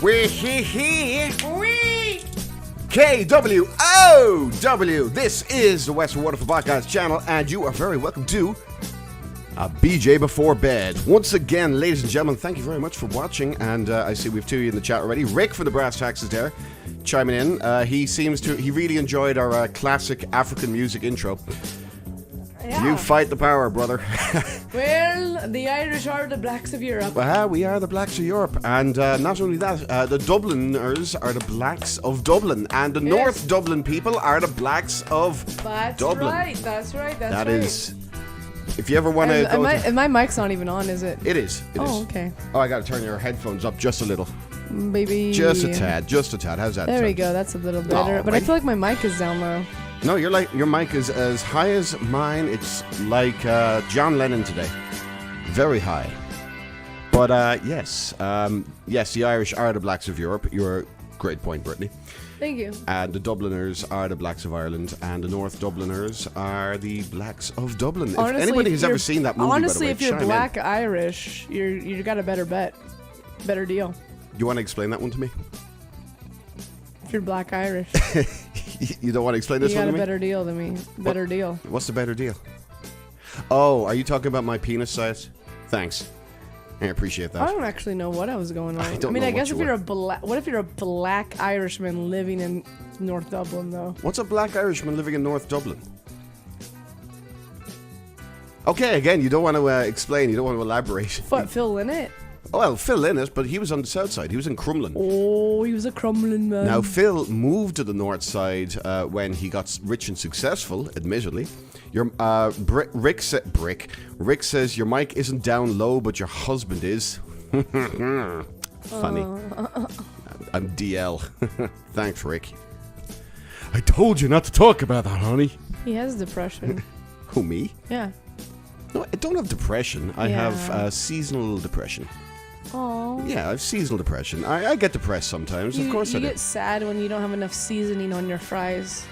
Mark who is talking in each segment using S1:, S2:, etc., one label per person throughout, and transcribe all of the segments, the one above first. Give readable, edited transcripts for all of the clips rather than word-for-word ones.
S1: We're here. KWOW. This is the Western Waterful Podcast channel, and you are very welcome to a BJ Before Bed. Once again, ladies and gentlemen, thank you very much for watching, and I see we have two of you in the chat already. Rick from the Brass Tacks is there, chiming in. He really enjoyed our classic African music intro. Yeah. You fight the power, brother.
S2: Well, the Irish are the blacks of Europe.
S1: Well, we are the blacks of Europe. And not only that, the Dubliners are the blacks of Dublin. And the North Dublin people are the blacks of Dublin.
S2: That's right.
S1: That is... If you ever want to go...
S2: And my mic's not even on, is it?
S1: It is.
S2: Oh, okay.
S1: Oh, I got to turn your headphones up just a little.
S2: Maybe...
S1: Just a tad. How's that?
S2: There we go. That's a little better. But I feel like my mic is down low.
S1: No, your mic is as high as mine. It's like John Lennon today. Very high. But yes, the Irish are the blacks of Europe. You're a great point, Brittany.
S2: Thank you.
S1: And the Dubliners are the blacks of Ireland, and the North Dubliners are the blacks of Dublin.
S2: Honestly,
S1: if anybody has ever seen that movie,
S2: honestly,
S1: by the way,
S2: if you're black Irish, you got a better deal.
S1: You want to explain that one to me?
S2: If you're black Irish.
S1: You don't want to explain this one to me?
S2: You got a better deal than me. Better deal.
S1: What's the better deal? Oh, are you talking about my penis size? Thanks. I appreciate that.
S2: I don't actually know what I was going on. I guess if you're a what if you're a black Irishman living in North Dublin, though?
S1: What's a black Irishman living in North Dublin? Okay, again, you don't want to explain. You don't want to elaborate.
S2: What, Phil Lynott?
S1: Oh, well, Phil Lynott, but he was on the south side. He was in Crumlin.
S2: Oh, he was a Crumlin man.
S1: Now, Phil moved to the north side when he got rich and successful, admittedly. Rick says, your mic isn't down low, but your husband is. Funny. I'm DL. Thanks, Rick. I told you not to talk about that, honey.
S2: He has depression.
S1: Who, me?
S2: Yeah.
S1: No, I don't have depression. I have seasonal depression.
S2: Oh.
S1: Yeah, I have seasonal depression. I get depressed sometimes. Of course I do.
S2: You get sad when you don't have enough seasoning on your fries.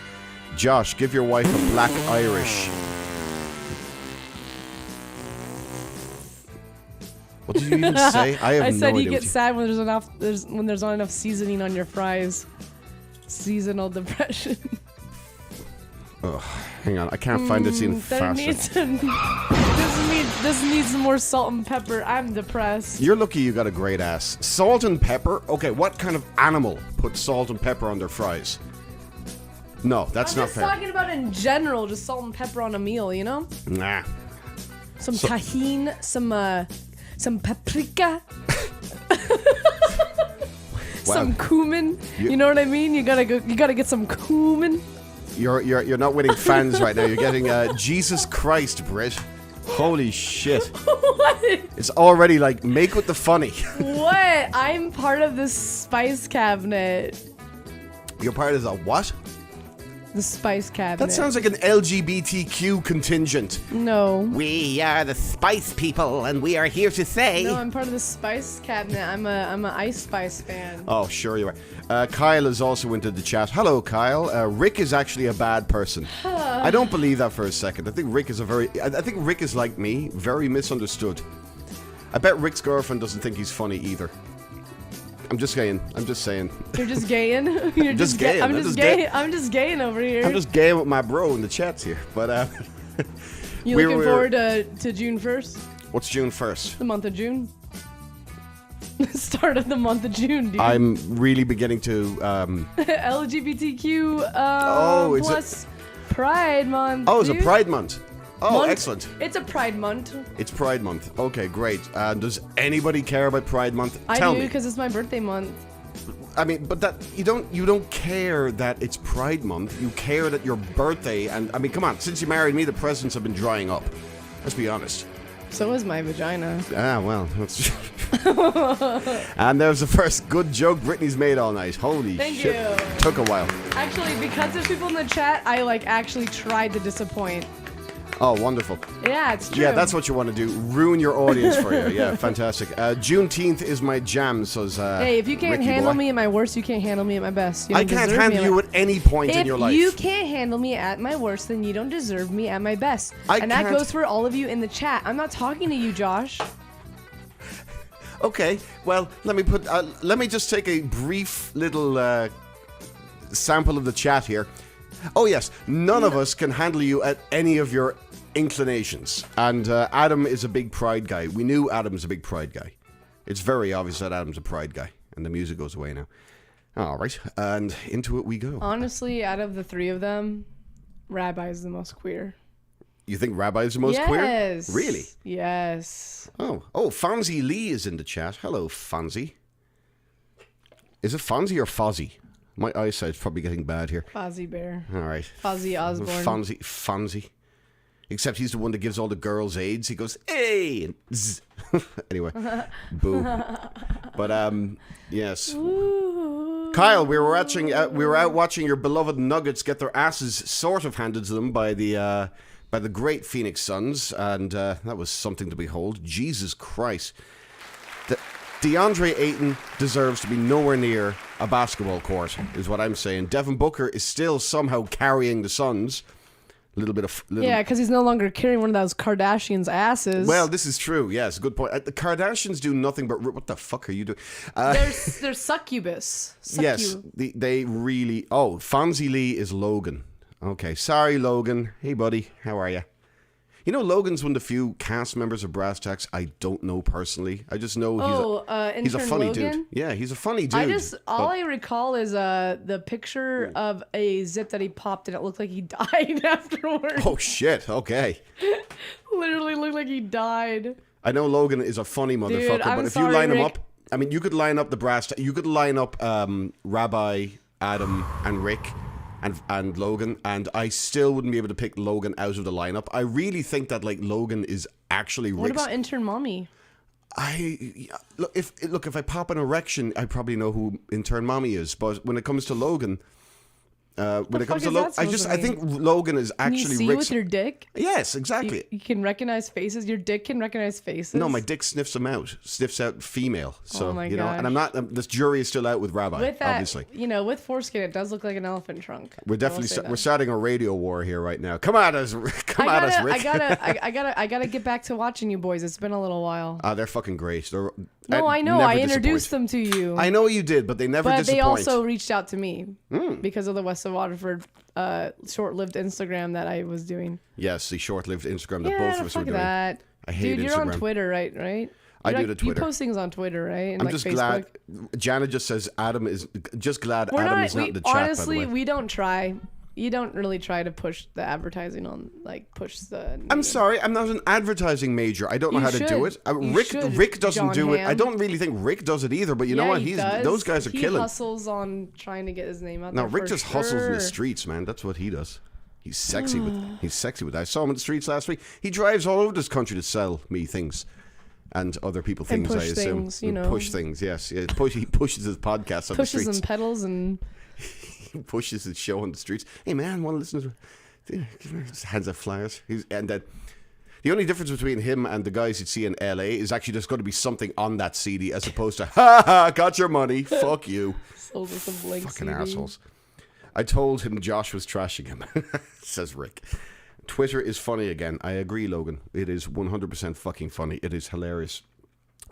S1: Josh, give your wife a black Irish. What did you even say? I
S2: said you get sad when there's not enough seasoning on your fries. Seasonal depression.
S1: Ugh, hang on, I can't find this in faster.
S2: This needs some more salt and pepper. I'm depressed.
S1: You're lucky you got a great ass. Salt and pepper? Okay, what kind of animal puts salt and pepper on their fries? No, that's not fair.
S2: I'm just talking about in general, just salt and pepper on a meal, you know?
S1: Nah.
S2: Some tahini, some paprika. Some cumin. You know what I mean? You gotta get some cumin.
S1: You're not winning fans right now. You're getting Jesus Christ, Britt. Holy shit.
S2: What?
S1: It's already like make with the funny.
S2: What? I'm part of the spice cabinet.
S1: You're part of the what?
S2: The spice cabinet.
S1: That sounds like an LGBTQ contingent.
S2: No.
S1: We are the spice people, and we are here to say...
S2: No, I'm part of the spice cabinet. I'm a Ice Spice fan.
S1: Oh, sure you are. Kyle is also into the chat. Hello, Kyle. Rick is actually a bad person. I don't believe that for a second. I think Rick is like me, very misunderstood. I bet Rick's girlfriend doesn't think he's funny either. I'm just saying.
S2: You're just gaying? You're just gay. I'm just gaying over here.
S1: I'm just gaying with my bro in the chats here. But
S2: you looking forward to June 1st?
S1: What's June 1st?
S2: The month of June. Start of the month of June, dude.
S1: I'm really beginning to
S2: LGBTQ plus Pride Month.
S1: Oh, it's a Pride Month. Oh, excellent.
S2: It's a Pride Month.
S1: It's Pride Month. Okay, great. Does anybody care about Pride Month?
S2: Tell me. I do, because it's my birthday month.
S1: I mean, but that you don't care that it's Pride Month. You care that your birthday, and I mean, come on. Since you married me, the presents have been drying up. Let's be honest.
S2: So is my vagina.
S1: Ah, well. That's and there's the first good joke Brittany's made all night. Holy shit.
S2: Thank you.
S1: Took a while.
S2: Actually, because there's people in the chat, I actually tried to disappoint.
S1: Oh, wonderful.
S2: Yeah, it's true.
S1: Yeah, that's what you want to do. Ruin your audience for you. Yeah, fantastic. Juneteenth is my jam, says
S2: hey, if you can't handle me at my worst, you can't handle me at my best.
S1: I can't handle you at any point in your life.
S2: If you can't handle me at my worst, then you don't deserve me at my best. And that goes for all of you in the chat. I'm not talking to you, Josh.
S1: Okay, well, let me just take a brief little sample of the chat here. Oh yes, none of us can handle you at any of your inclinations. And Adam is a big pride guy. We knew Adam's a big pride guy. It's very obvious that Adam's a pride guy. And the music goes away now. All right, and into it we go.
S2: Honestly, out of the three of them, Rabbi is the most queer.
S1: You think Rabbi is the most queer?
S2: Yes.
S1: Really?
S2: Yes.
S1: Oh, Fonzie Lee is in the chat. Hello, Fonzie. Is it Fonzie or Fozzie? My eyesight's probably getting bad here.
S2: Fozzie Bear.
S1: All right.
S2: Fozzie Osbourne.
S1: Fonzie. Except he's the one that gives all the girls AIDS. He goes, hey! And zzz. Anyway. Boo. But, yes.
S2: Ooh.
S1: Kyle, we were out watching your beloved Nuggets get their asses sort of handed to them by the great Phoenix Suns, and that was something to behold. Jesus Christ. DeAndre Ayton deserves to be nowhere near a basketball court, is what I'm saying. Devin Booker is still somehow carrying the Suns.
S2: Yeah, because he's no longer carrying one of those Kardashians' asses.
S1: Well, this is true. Yes, good point. The Kardashians do nothing but... What the fuck are you doing?
S2: They're succubus.
S1: Yes, they really... Oh, Fonzie Lee is Logan. Okay, sorry, Logan. Hey, buddy. How are you? You know, Logan's one of the few cast members of Brass Tacks I don't know personally. I just know he's a funny
S2: Logan?
S1: dude. Yeah, he's a funny dude.
S2: I recall is the picture of a zip that he popped and it looked like he died afterwards.
S1: Oh, shit. Okay.
S2: Literally looked like he died.
S1: I know Logan is a funny motherfucker,
S2: Dude,
S1: but if you line him up... I mean, you could line up the Brass Tacks... You could line up Rabbi, Adam, and Rick... And Logan, and I still wouldn't be able to pick Logan out of the lineup. I really think that Logan is actually Rick's...
S2: What about Intern Mommy?
S1: If I pop an erection, I probably know who Intern Mommy is. But when it comes to Logan, I think Logan is actually
S2: Can you see
S1: Rick's...
S2: with your dick?
S1: Yes, exactly.
S2: You can recognize faces. Your dick can recognize faces.
S1: No, my dick sniffs out female. So,
S2: oh my
S1: gosh. And I'm not. This jury is still out with Rabbi.
S2: With that,
S1: obviously,
S2: with foreskin, it does look like an elephant trunk.
S1: We're definitely we're starting a radio war here right now. Come at us, Rick.
S2: I gotta get back to watching you boys. It's been a little while.
S1: They're fucking great.
S2: I know. I introduced them to you.
S1: I know you did, but they never disappoint.
S2: They also reached out to me because of the West of Waterford short-lived Instagram that I was doing.
S1: Yes, the short-lived Instagram that both of us were doing.
S2: That.
S1: I hate
S2: Dude,
S1: Instagram.
S2: you're on Twitter, right?
S1: I do the Twitter.
S2: You post things on Twitter, right? And
S1: I'm just
S2: Facebook.
S1: glad. Janet just says Adam is just glad Adam is not in the chat.
S2: Honestly,
S1: by the way.
S2: we don't try. You don't really try to push the advertising on, push the...
S1: I'm sorry, I'm not an advertising major. I don't know how to do it. Rick doesn't do it. I don't really think Rick does it either, but you know what? Those guys are killing.
S2: He hustles on trying to get his name out there.
S1: No, Rick just hustles in the streets, man. That's what he does. He's sexy with that. I saw him in the streets last week. He drives all over this country to sell me things. And other people things, I assume. Push things, yes. Yeah, he pushes his podcast on the streets.
S2: Pushes and pedals and...
S1: pushes his show on the streets. Hey man, want to listen to? Hands out flyers. And then the only difference between him and the guys you'd see in LA is actually there's going to be something on that CD as opposed to got your money, fuck you,
S2: sold with a blank
S1: fucking
S2: CD.
S1: assholes. I told him Josh was trashing him. Says Rick. Twitter is funny again. I agree, Logan. It is 100% fucking funny. It is hilarious.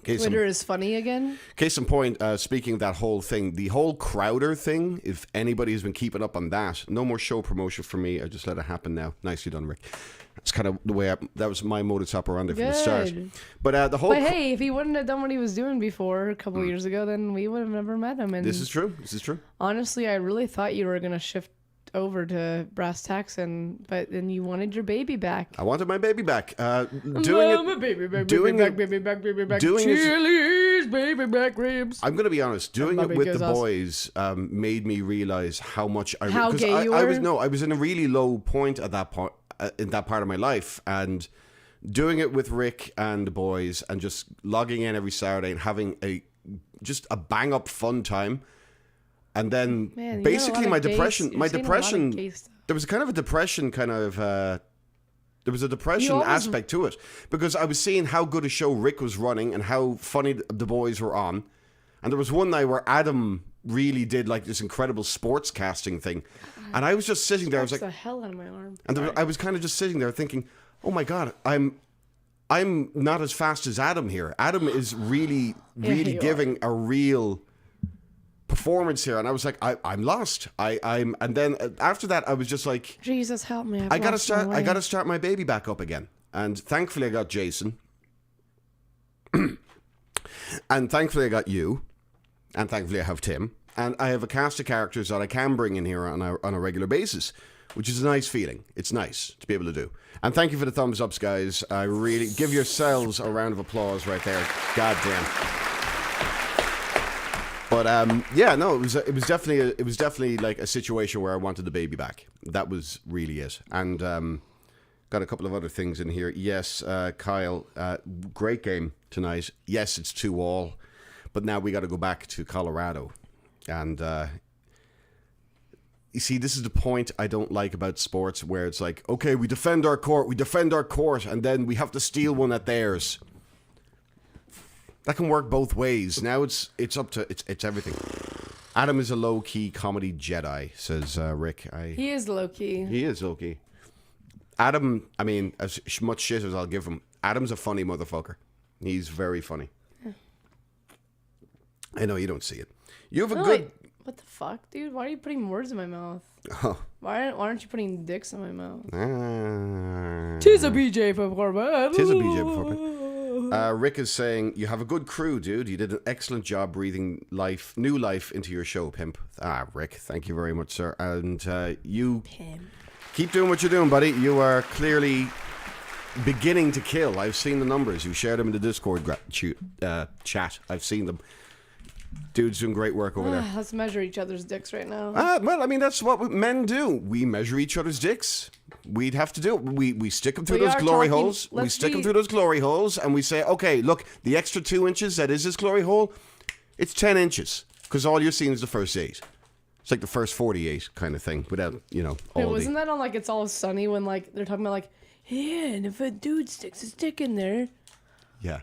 S2: Twitter is funny again?
S1: Case in point, speaking of that whole thing, the whole Crowder thing, if anybody has been keeping up on that, no more show promotion for me. I just let it happen now. Nicely done, Rick. That's kind of the way that was my modus operandi from the start. But
S2: hey, if he wouldn't have done what he was doing before a couple years ago, then we would have never met him. And
S1: this is true.
S2: Honestly, I really thought you were going to shift over to Brass Tacks, but then you wanted your baby back.
S1: I wanted my baby back.
S2: Baby back. Chili's baby back ribs.
S1: I'm going to be honest. Doing it with the boys made me realize how much I...
S2: How gay you were?
S1: I was in a really low point at that point in that part of my life, and doing it with Rick and the boys and just logging in every Saturday and having just a bang up fun time. And then basically my depression, there was kind of a depression there was a depression aspect to it because I was seeing how good a show Rick was running and how funny the boys were on. And there was one night where Adam really did this incredible sports casting thing. And I was just sitting there. I was like,
S2: the hell out of my arm.
S1: And I was kind of just sitting there thinking, oh my God, I'm I'm not as fast as Adam here. Adam is really giving a real performance here, and I was like, I'm lost. And then after that, I was just like,
S2: Jesus help me!
S1: I gotta start my baby back up again. And thankfully, I got Jason, and thankfully, I got you, and thankfully, I have Tim, and I have a cast of characters that I can bring in here on a regular basis, which is a nice feeling. It's nice to be able to do. And thank you for the thumbs ups, guys. I really give yourselves a round of applause right there. God damn. But it was definitely like a situation where I wanted the baby back. That was really it. And got a couple of other things in here. Yes, Kyle, great game tonight. Yes, it's 2-2, but now we got to go back to Colorado. And you see, this is the point I don't like about sports, where it's like, okay, we defend our court, and then we have to steal one at theirs. That can work both ways. Now it's up to it's everything. Adam is a low-key comedy Jedi, says Rick.
S2: He is low-key.
S1: He is low-key. Adam, I mean, as much shit as I'll give him, Adam's a funny motherfucker. He's very funny. Yeah. I know you don't see it. You have a good...
S2: What the fuck, dude? Why are you putting words in my mouth? Oh. Why aren't you putting dicks in my mouth? Tis a BJ before bed.
S1: Tis a BJ before bed. Rick is saying, you have a good crew, dude. You did an excellent job breathing new life into your show, pimp. Rick, thank you very much, sir. And you keep doing what you're doing, buddy. You are clearly beginning to kill. I've seen the numbers. You shared them in the Discord chat. I've seen them. Dude's doing great work over there.
S2: Let's measure each other's dicks right now.
S1: Well, I mean, that's what men do. We measure each other's dicks. We'd have to do it. We stick them through those glory holes. We stick them through those glory holes, and we say, okay, look, the extra 2 inches that is this glory hole, it's 10 inches, because all you're seeing is the first 8. It's like the first 48 kind of thing, without, all
S2: wasn't that on, like, It's All Sunny when, like, they're talking about, like, yeah, and if a dude sticks his dick in there.
S1: Yeah.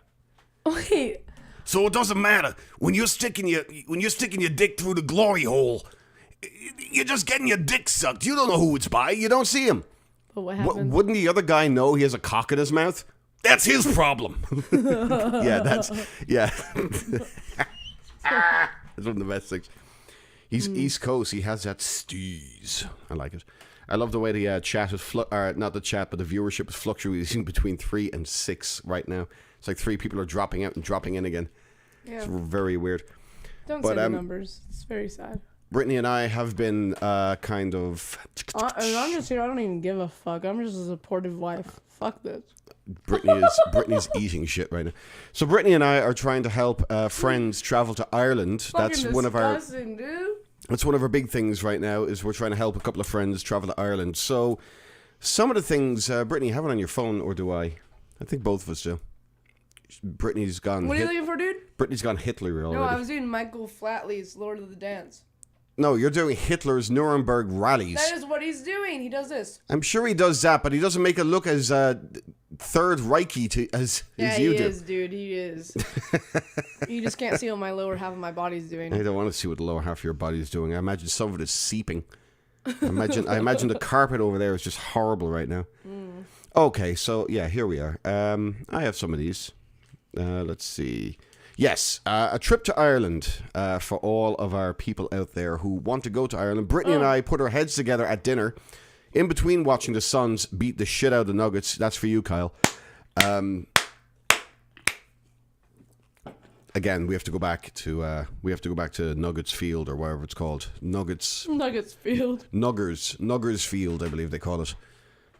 S2: Wait.
S1: So it doesn't matter when you're sticking your dick through the glory hole. You're just getting your dick sucked. You don't know who it's by. You don't see him.
S2: But what happens?
S1: Wouldn't the other guy know he has a cock in his mouth? That's his problem. That's one of the best things. He's East Coast. He has that steez. I like it. I love the way the chat is not the chat, but the viewership is fluctuating between 3 and 6 right now. It's like 3 people are dropping out and dropping in again. Yeah. It's very weird.
S2: Don't say the numbers. It's very sad.
S1: Brittany and I have been kind of...
S2: I'm just here. I don't even give a fuck. I'm just a supportive wife. Fuck this.
S1: Brittany's eating shit right now. So Brittany and I are trying to help friends travel to Ireland. That's one of our...
S2: Dude.
S1: That's one of our big things right now, is we're trying to help a couple of friends travel to Ireland. So some of the things... Brittany, have it on your phone, or do I? I think both of us do. Brittany's gone...
S2: What are you looking for, dude?
S1: Brittany's gone Hitler already.
S2: No, I was doing Michael Flatley's Lord of the Dance.
S1: No, you're doing Hitler's Nuremberg rallies.
S2: That is what he's doing. He does this.
S1: I'm sure he does that, but he doesn't make it look as Third Reichy as you do.
S2: Yeah, he is, dude. He is. You just can't see what my lower half of my body's doing.
S1: I don't want to see what the lower half of your body is doing. I imagine some of it is seeping. I imagine the carpet over there is just horrible right now. Mm. Okay, so yeah, here we are. I have some of these. Let's see. Yes, a trip to Ireland for all of our people out there who want to go to Ireland. Brittany and I put our heads together at dinner, in between watching the Suns beat the shit out of the Nuggets. That's for you, Kyle. Again, we have to go back to Nuggets Field, or whatever it's called. Nuggets
S2: Field.
S1: Nuggers Field, I believe they call it.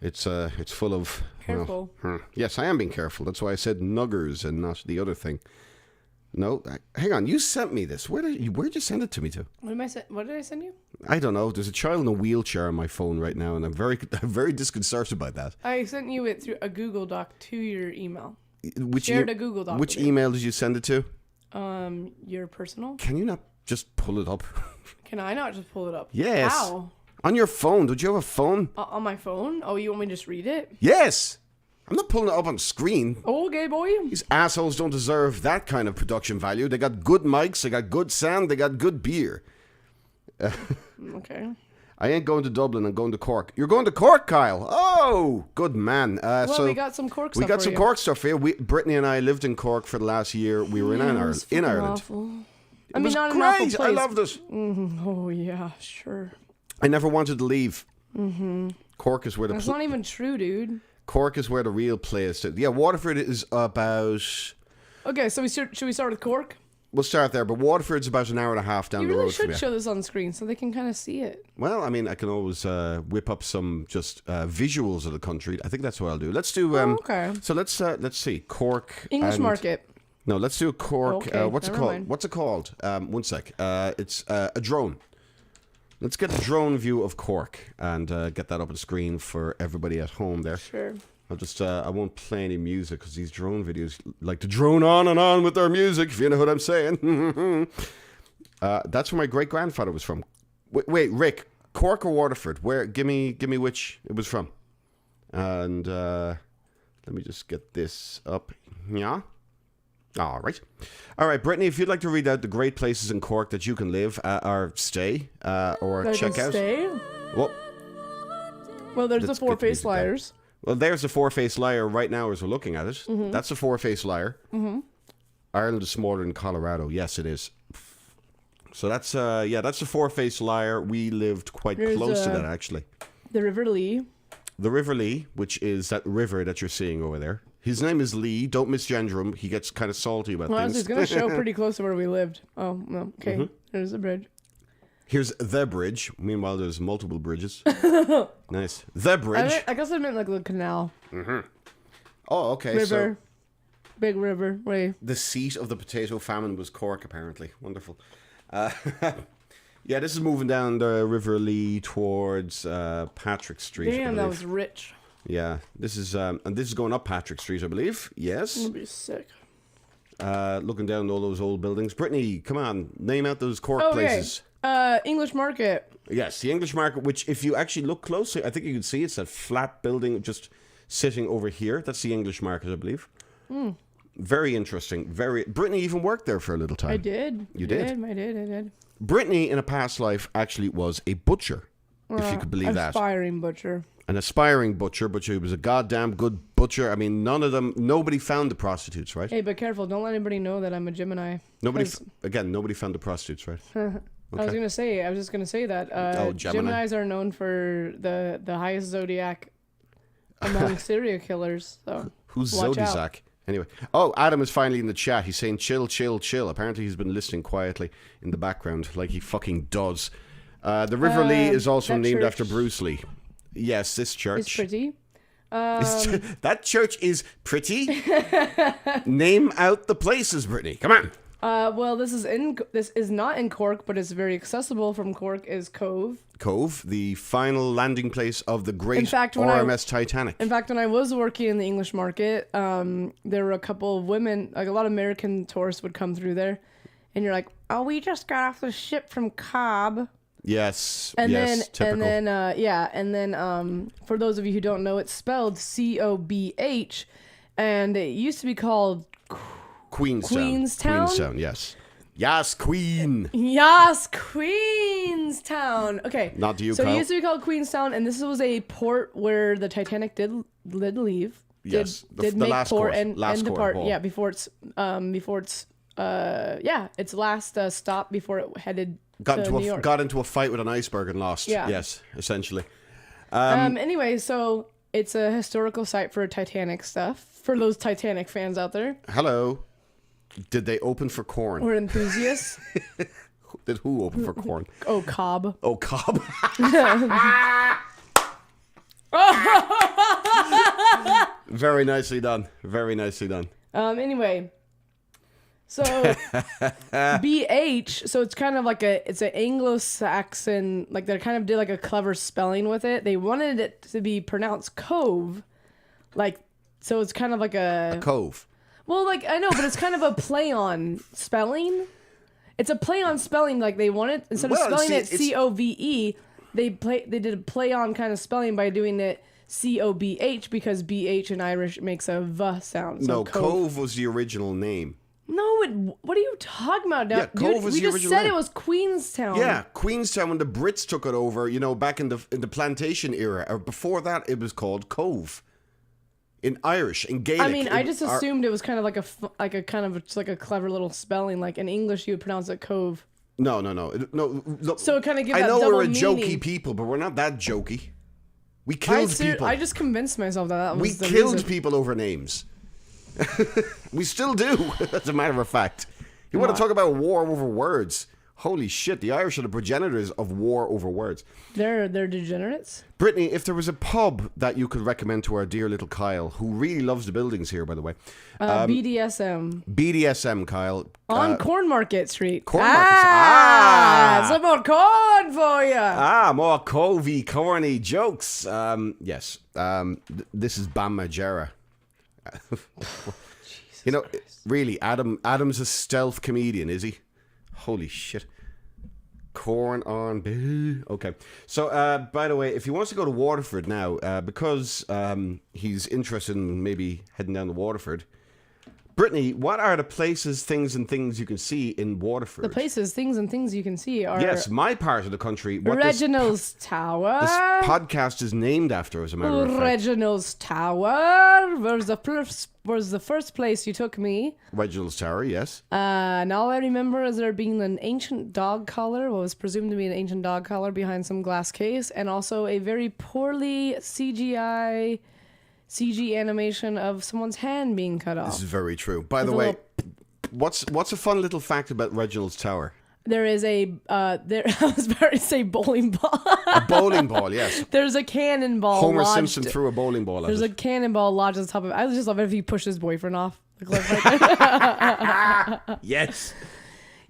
S1: It's full of...
S2: Careful.
S1: Yes, I am being careful. That's why I said Nuggers and not the other thing. No, hang on. You sent me this. Where'd you send it to me to?
S2: What did I send you?
S1: I don't know. There's a child in a wheelchair on my phone right now, and I'm very disconcerted by that.
S2: I sent you it through a Google Doc to your email. A Google Doc.
S1: Which email did you send it to?
S2: Your personal.
S1: Can you not just pull it up?
S2: Can I not just pull it up?
S1: Yes.
S2: How?
S1: On your phone. Don't you have a phone?
S2: On my phone? Oh, you want me to just read it?
S1: Yes. I'm not pulling it up on the screen.
S2: Okay, boy.
S1: These assholes don't deserve that kind of production value. They got good mics, they got good sound, they got good beer.
S2: Okay.
S1: I ain't going to Dublin. I'm going to Cork. You're going to Cork, Kyle? Oh, good man.
S2: Well, we got some Cork stuff.
S1: We got some Cork stuff here. Brittany and I lived in Cork for the last year. We were in Ireland.
S2: Awful.
S1: It was
S2: not
S1: great.
S2: an awful place.
S1: I loved it.
S2: Oh yeah, sure.
S1: I never wanted to leave. Cork is where
S2: That's not even true, dude.
S1: Cork is where the real play is. Yeah, Waterford is about.
S2: Okay, so should we start with Cork?
S1: We'll start there, but Waterford's about an hour and a half down the road.
S2: You really should show this on screen so they can kind of see it.
S1: Well, I mean, I can always whip up some just visuals of the country. I think that's what I'll do. Let's do.
S2: Okay.
S1: So let's see Cork.
S2: English market.
S1: No, let's do a Cork.
S2: Okay,
S1: what's it called? What's it called? One sec. It's a drone. Let's get a drone view of Cork and get that up on screen for everybody at home there.
S2: Sure.
S1: I'll just, I won't play any music because these drone videos like to drone on and on with their music, if you know what I'm saying. That's where my great-grandfather was from. Wait, Rick, Cork or Waterford? Where? Give me which it was from. And let me just get this up. Yeah. All right, Brittany, if you'd like to read out the great places in Cork that you can live or stay or
S2: that
S1: check out.
S2: Stay? Well, there's the four-faced liars.
S1: Well, there's the four-faced liar right now as we're looking at it. Mm-hmm. That's the four-faced liar. Mm-hmm. Ireland is smaller than Colorado. Yes, it is. So that's the four-faced liar. We lived quite close to that, actually.
S2: The River Lee.
S1: The River Lee, which is that river that you're seeing over there. His name is Lee. Don't misgender him. He gets kind of salty about things.
S2: It's going to show pretty close to where we lived. Oh, no. Okay. Mm-hmm. There's the bridge.
S1: Here's the bridge. Meanwhile, there's multiple bridges. Nice. The bridge.
S2: I guess I meant like the canal.
S1: Mm-hmm. Oh, okay.
S2: River.
S1: So
S2: big river. Way.
S1: The seat of the potato famine was Cork, apparently. Wonderful. Yeah, this is moving down the River Lee towards Patrick Street.
S2: Damn, that was rich.
S1: Yeah, this is and this is going up Patrick Street, I believe. Yes.
S2: I'm gonna be sick.
S1: Looking down all those old buildings. Brittany, come on, name out those Cork places.
S2: English Market.
S1: Yes, the English Market, which if you actually look closely, I think you can see it's that flat building just sitting over here. That's the English Market, I believe. Mm. Very interesting. Brittany even worked there for a little time.
S2: I did.
S1: You did?
S2: I did.
S1: Brittany, in a past life, actually was a butcher, if you could believe that.
S2: Aspiring butcher.
S1: An aspiring butcher, but she was a goddamn good butcher. I mean, nobody found the prostitutes, right?
S2: Hey, but careful. Don't let anybody know that I'm a Gemini.
S1: Nobody found the prostitutes, right?
S2: Okay. I was just gonna say that Geminis are known for the highest zodiac among serial killers. So
S1: who's
S2: watch
S1: Zodiac?
S2: out.
S1: Anyway, Adam is finally in the chat. He's saying chill, chill, chill. Apparently, he's been listening quietly in the background, like he fucking does. The River Lee is also named after Bruce Lee. Yes, this church.
S2: It's pretty.
S1: That church is pretty. Name out the places, Brittany. Come on.
S2: Well, this is not in Cork, but it's very accessible from Cork. Is Cove.
S1: Cove, the final landing place of the great RMS Titanic.
S2: In fact, when I was working in the English Market, there were a couple of women, like a lot of American tourists would come through there, and you're like, "Oh, we just got off the ship from Cobb."
S1: Yes.
S2: Typical. And then for those of you who don't know, it's spelled COBH, and it used to be called
S1: Queenstown, yes. Yes, Queen.
S2: Yes, Queenstown. Okay.
S1: Not to you,
S2: So
S1: Kyle.
S2: it used to be called Queenstown, and this was a port where the Titanic did leave.
S1: Yes,
S2: did
S1: the
S2: make
S1: last
S2: port
S1: port.
S2: and
S1: Last
S2: depart.
S1: port.
S2: Yeah, before its its last stop before it headed to New York.
S1: Got into a fight with an iceberg and lost.
S2: Yeah.
S1: Yes, essentially.
S2: Anyway, so it's a historical site for Titanic stuff. For those Titanic fans out there.
S1: Hello. Did they open for corn?
S2: Or enthusiasts.
S1: Did who open for corn?
S2: Oh, Cobb.
S1: Oh, Cobb. Very nicely done. Very nicely done.
S2: Anyway. So, BH, so it's kind of like it's an Anglo-Saxon, like they kind of did like a clever spelling with it. They wanted it to be pronounced Cove. Like, so it's kind of like a
S1: cove.
S2: Well, like, I know, but it's kind of a play on spelling. It's a play on spelling, like they wanted, instead of spelling it COVE, they did a play on kind of spelling by doing it COBH because BH in Irish makes a V sound. So
S1: no, Cove was the original name.
S2: No, what are you talking about now?
S1: Yeah, Cove was
S2: we
S1: the
S2: just
S1: original
S2: said
S1: name.
S2: it was Queenstown.
S1: Yeah, Queenstown when the Brits took it over, back in the plantation era. Or before that, it was called Cove. In Irish, in Gaelic.
S2: I mean, I just assumed it was kind of like a kind of just like a clever little spelling. Like in English, you would pronounce it Cove.
S1: No. Look,
S2: So it kind of gives
S1: I
S2: that
S1: know
S2: double
S1: we're a
S2: meaning.
S1: jokey people, but we're not that jokey. We killed people.
S2: I just convinced myself that was the
S1: killed
S2: reason.
S1: people over names. We still do, as a matter of fact. You want to talk about war over words? Holy shit, the Irish are the progenitors of war over words.
S2: They're degenerates.
S1: Brittany, if there was a pub that you could recommend to our dear little Kyle, who really loves the buildings here, by the way.
S2: BDSM.
S1: BDSM, Kyle.
S2: On Corn Market Street.
S1: Corn Market.
S2: Some more corn for you.
S1: More covey, corny jokes. Yes. This is Bam Margera. Really, Adam's a stealth comedian, is he? Holy shit. Corn on. Okay. So, by the way, if he wants to go to Waterford now, because he's interested in maybe heading down to Waterford. Brittany, what are the places, things you can see in Waterford?
S2: The places, things, and things you can see are...
S1: Yes, my part of the country.
S2: Reginald's Tower.
S1: This podcast is named after, as a matter of fact.
S2: Reginald's Tower. Where's the first place you took me?
S1: Reginald's Tower, yes.
S2: And all I remember is there being an ancient dog collar, what was presumed to be an ancient dog collar behind some glass case, and also a very poorly CG animation of someone's hand being cut off.
S1: This is very true. By the way, what's a fun little fact about Reginald's Tower?
S2: There is I was about to say bowling ball.
S1: A bowling ball, yes.
S2: There's a cannonball.
S1: Homer
S2: lodged.
S1: Simpson threw a bowling ball at
S2: There's
S1: it.
S2: a cannonball lodged on top of it. I just love it if he pushed his boyfriend off the cliff right there.
S1: Yes.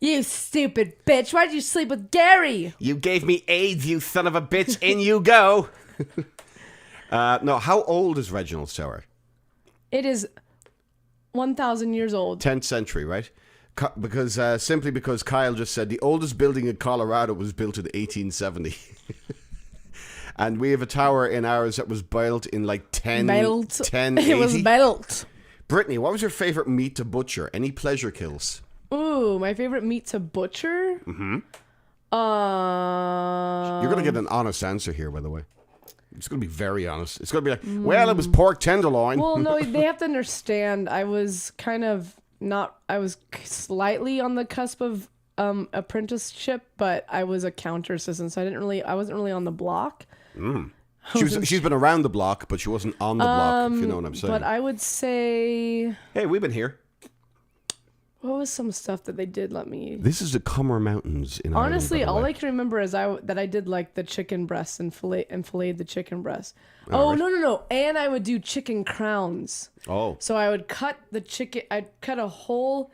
S2: You stupid bitch. Why did you sleep with Gary?
S1: You gave me AIDS, you son of a bitch. In you go. No, how old is Reginald's Tower?
S2: It is 1,000 years old.
S1: 10th century, right? Simply because Kyle just said the oldest building in Colorado was built in 1870. And we have a tower in ours that was built in like 1080.
S2: It was built.
S1: Brittany, what was your favorite meat to butcher? Any pleasure kills?
S2: Ooh, my favorite meat to butcher? Mm-hmm.
S1: You're going to get an honest answer here, by the way. It's going to be very honest. It's going to be like, well, it was pork tenderloin.
S2: Well, no, they have to understand I was slightly on the cusp of apprenticeship, but I was a counter assistant, so I wasn't really on the block.
S1: She's been around the block, but she wasn't on the block, if you know what I'm saying.
S2: But I would say...
S1: Hey, we've been here.
S2: What was some stuff that they did let me...
S1: This is the Comer Mountains in Ireland.
S2: Honestly, all I can remember is that I did like the chicken breasts and filleted the chicken breast. Oh, right. No. And I would do chicken crowns.
S1: Oh.
S2: So I would cut the chicken... I'd cut a whole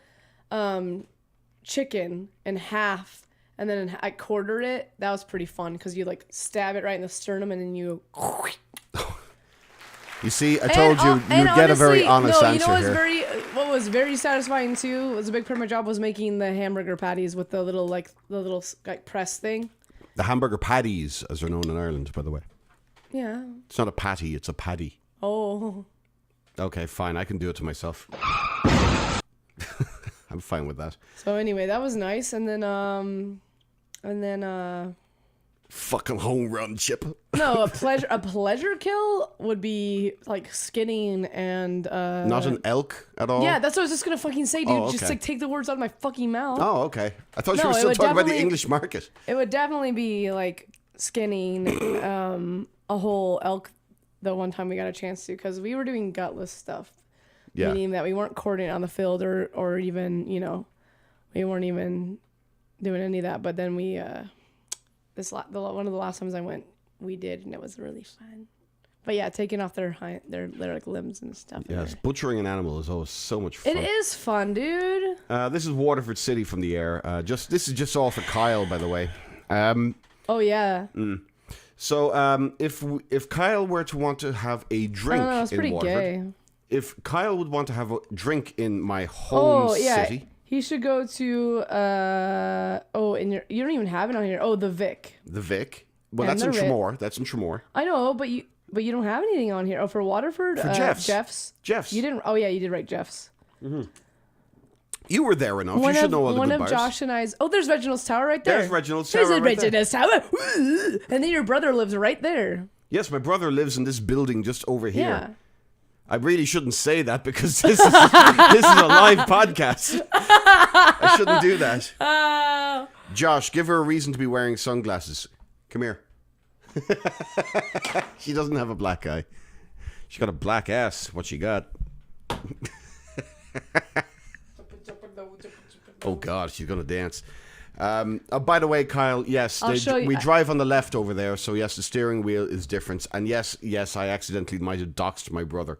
S2: chicken in half, and then I quartered it. That was pretty fun, because you like stab it right in the sternum, and then you...
S1: You see, I told you you'd get a very honest answer here.
S2: What was very satisfying too was a big part of my job was making the hamburger patties with the little press thing.
S1: The hamburger patties, as they're known in Ireland, by the way.
S2: Yeah.
S1: It's not a patty, it's a paddy.
S2: Oh.
S1: Okay, fine. I can do it to myself. I'm fine with that.
S2: So anyway, that was nice, and then
S1: fucking home run, Chip.
S2: No, a pleasure kill would be like skinning and
S1: not an elk at all.
S2: Yeah, that's what I was just gonna fucking say, dude.
S1: Oh, okay.
S2: Just like take the words out of my fucking mouth.
S1: Oh, okay. I thought you were still talking about the English market.
S2: It would definitely be like skinning a whole elk the one time we got a chance to, because we were doing gutless stuff. Yeah. Meaning that we weren't coordinating on the field or even, we weren't even doing any of that. But then we one of the last times I went, we did, and it was really fun. But yeah, taking off their like limbs and stuff.
S1: Yes, butchering an animal is always so much fun.
S2: It is fun, dude.
S1: This is Waterford City from the air. This is just all for Kyle, by the way.
S2: Oh yeah.
S1: So if Kyle were to want to have a drink in Waterford,
S2: gay.
S1: If Kyle would want to have a drink in my home city.
S2: He should go to you don't even have it on here. Oh, the Vic.
S1: The Vic. Well, that's in Tremor. That's in Tremor.
S2: I know, but you don't have anything on here. Oh, for Waterford?
S1: For Jeff's.
S2: Jeff's.
S1: Jeff's.
S2: You didn't. Oh yeah, you did write Jeff's.
S1: Mm-hmm. You were there enough. You should know all the good bars.
S2: One of Josh and I's... Oh, there's Reginald's Tower right there.
S1: There's Reginald's Tower
S2: There's
S1: right
S2: Reginald's Tower. And then your brother lives right there.
S1: Yes, my brother lives in this building just over here.
S2: Yeah.
S1: I really shouldn't say that because this is a live podcast. I shouldn't do that. Josh, give her a reason to be wearing sunglasses. Come here. She doesn't have a black eye. She got a black ass. What she got? Oh God, she's gonna dance. By the way, Kyle, yes, we drive on the left over there, so yes, the steering wheel is different, and yes, I accidentally might have doxed my brother.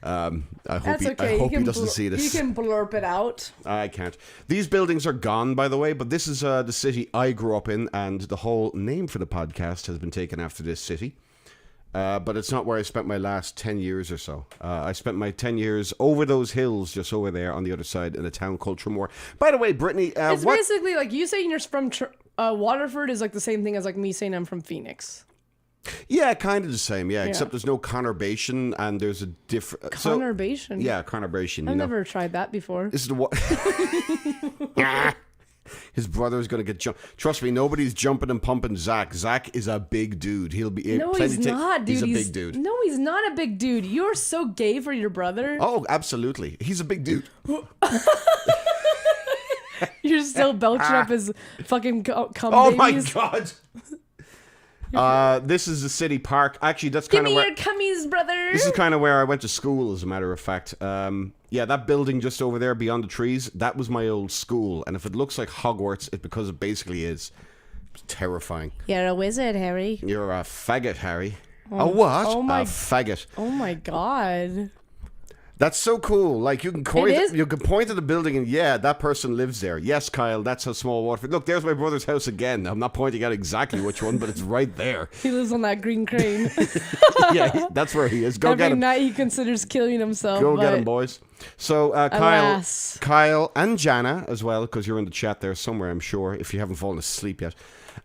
S1: I hope he doesn't see this.
S2: You can blurp it out.
S1: I can't. These buildings are gone, by the way, but this is the city I grew up in, and the whole name for the podcast has been taken after this city. But it's not where I spent my last 10 years or so. I spent my 10 years over those hills, just over there on the other side in a town called Tremor. By the way, Brittany...
S2: it's basically like you saying you're from Waterford is like the same thing as like me saying I'm from Phoenix.
S1: Yeah, kind of the same, yeah. Except there's no conurbation and there's a different...
S2: Conurbation?
S1: Yeah, conurbation.
S2: I've never tried that before.
S1: This is the what... His brother's going to get jumped. Trust me, nobody's jumping and pumping Zach. Zach is a big dude. He'll be...
S2: No, he's not, dude.
S1: He's a big dude.
S2: No, he's not a big dude. You're so gay for your brother.
S1: Oh, absolutely. He's a big dude.
S2: You're still belching up his fucking cum
S1: Oh
S2: babies.
S1: My God. This is the city park. Actually, that's kind of where...
S2: Give me your cummies, brother.
S1: This is kind of where I went to school, as a matter of fact. Yeah, that building just over there beyond the trees, that was my old school. And if it looks like Hogwarts, it's because it basically is. It's terrifying.
S2: You're a wizard, Harry.
S1: You're a faggot, Harry. A what? A faggot.
S2: Oh my God.
S1: That's so cool. Like, you can point at the building and, yeah, that person lives there. Yes, Kyle, that's how small Waterford... Look, there's my brother's house again. I'm not pointing out exactly which one, but it's right there.
S2: He lives on that green crane.
S1: Yeah, that's where he is. Go get him.
S2: Every night he considers killing himself.
S1: Go get him, boys. So, Kyle and Jana as well, because you're in the chat there somewhere, I'm sure, if you haven't fallen asleep yet.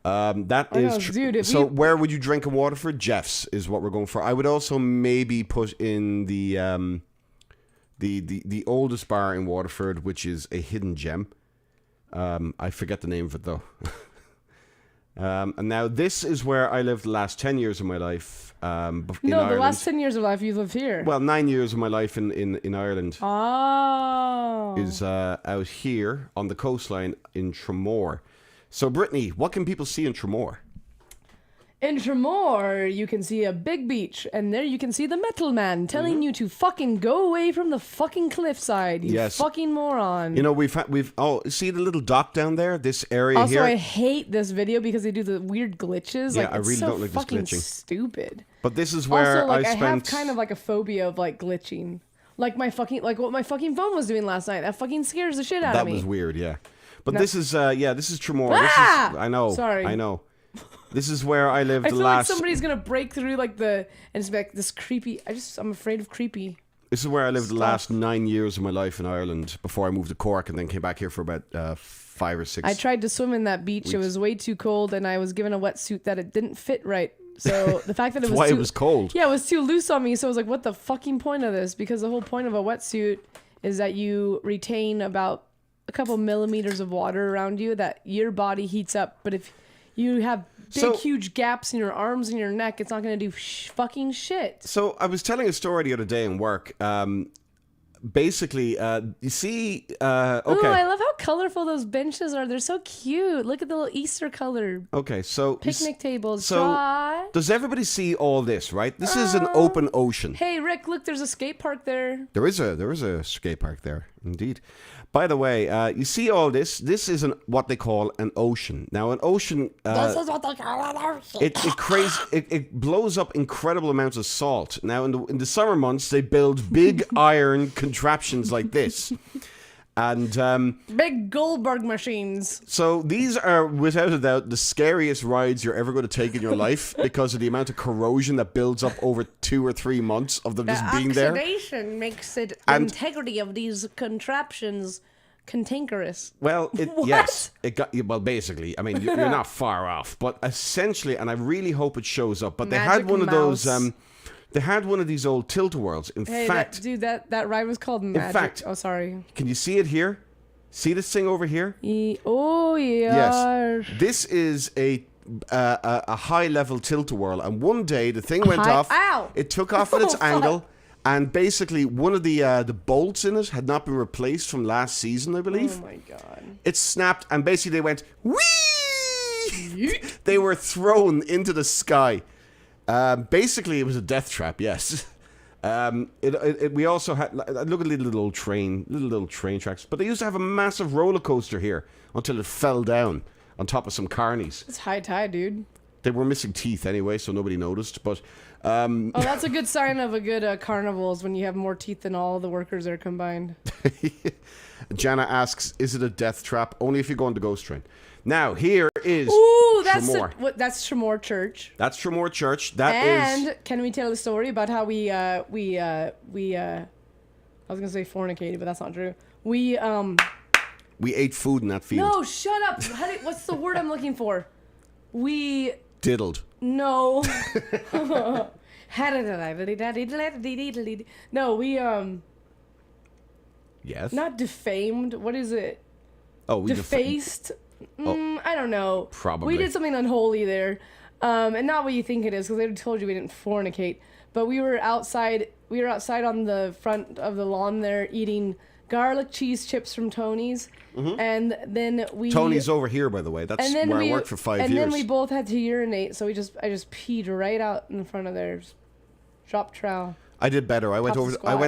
S1: Where would you drink in Waterford? Jeff's is what we're going for. I would also maybe put in the oldest bar in Waterford, which is a hidden gem. I forget the name of it, though. And now this is where I lived the last 10 years of my life.
S2: The last 10 years of life you lived here.
S1: Well, 9 years of my life in Ireland.
S2: Oh.
S1: Is out here on the coastline in Tremor. So, Brittany, what can people see in Tremor?
S2: In Tremor, you can see a big beach, and there you can see the Metal Man telling you to fucking go away from the fucking cliffside, you fucking moron.
S1: You know, we've see the little dock down there, this area
S2: also,
S1: here?
S2: Also, I hate this video because they do the weird glitches.
S1: Yeah, I really don't like this glitching.
S2: Stupid.
S1: But this is where
S2: also, I have kind of like a phobia of like glitching. Like what my fucking phone was doing last night. That fucking scares the shit out of me.
S1: That was weird, yeah. But this is Tremor.
S2: Ah!
S1: I know.
S2: Sorry.
S1: I know. This is where I lived
S2: I feel like somebody's gonna break through like and it's like this creepy. I'm afraid of creepy.
S1: This is where I lived the last 9 years of my life in Ireland before I moved to Cork and then came back here for about 5 or 6.
S2: I tried to swim in that beach. It was way too cold, and I was given a wetsuit that it didn't fit right. So the fact that it was
S1: why it was cold.
S2: Yeah, it was too loose on me. So I was like, what the fucking point of this? Because the whole point of a wetsuit is that you retain about a couple millimeters of water around you that your body heats up. But if you have huge gaps in your arms and your neck, it's not going to do fucking shit.
S1: So I was telling a story the other day in work. Basically, you see... okay.
S2: Ooh, I love how colorful those benches are. They're so cute. Look at the little Easter color.
S1: Okay, so...
S2: Picnic tables.
S1: So, does everybody see all this, right? This is an open ocean.
S2: Hey, Rick, look, there's a skate park there.
S1: There is a skate park there, indeed. By the way, you see all this? This is what they call an ocean. Now, an ocean...
S3: this is what they call an ocean.
S1: It blows up incredible amounts of salt. Now, in the summer months, they build big iron contraptions like this. And...
S2: big Goldberg machines.
S1: So these are, without a doubt, the scariest rides you're ever going to take in your life because of the amount of corrosion that builds up over 2 or 3 months of them just being there.
S2: Oxidation makes the integrity of these contraptions cantankerous.
S1: Well, yes. Well, basically, I mean, you're not far off. But essentially, and I really hope it shows up, but they had one of those... They had one of these old tilt-a-whirls. In fact...
S2: that ride was called Magic.
S1: In fact...
S2: Oh, sorry.
S1: Can you see it here? See this thing over here?
S2: Oh, yeah.
S1: Yes. This is a high-level tilt-a-whirl, and one day the thing went off.
S2: Ow!
S1: It took off at its angle, and basically one of the bolts in it had not been replaced from last season, I believe.
S2: Oh my god!
S1: It snapped, and basically they went whee. They were thrown into the sky. Basically, it was a death trap. Yes. We also had look at little train tracks, but they used to have a massive roller coaster here until it fell down on top of some carnies.
S2: It's high tide, dude.
S1: They were missing teeth anyway, so nobody noticed. But
S2: oh, that's a good sign of a good carnival is when you have more teeth than all the workers there combined.
S1: Jana asks, "Is it a death trap? Only if you go on the ghost train." Now here is
S2: Tremor. That's Tremor Church.
S1: That's Tremor Church.
S2: And can we tell the story about how we I was gonna say fornicated, but that's not true. We
S1: ate food in that field.
S2: No, shut up. What's the word I'm looking for? We
S1: diddled.
S2: No. No, we
S1: Yes.
S2: Not defamed. What is it?
S1: Oh, we
S2: defaced. I don't know.
S1: Probably.
S2: We did something unholy there, and not what you think it is, because they told you we didn't fornicate. But we were outside. We were outside on the front of the lawn there, eating garlic cheese chips from Tony's, and then we.
S1: Tony's over here, by the way. That's where I worked for 5 years.
S2: And then we both had to urinate, so I just peed right out in front of their shop trowel.
S1: I did better. I went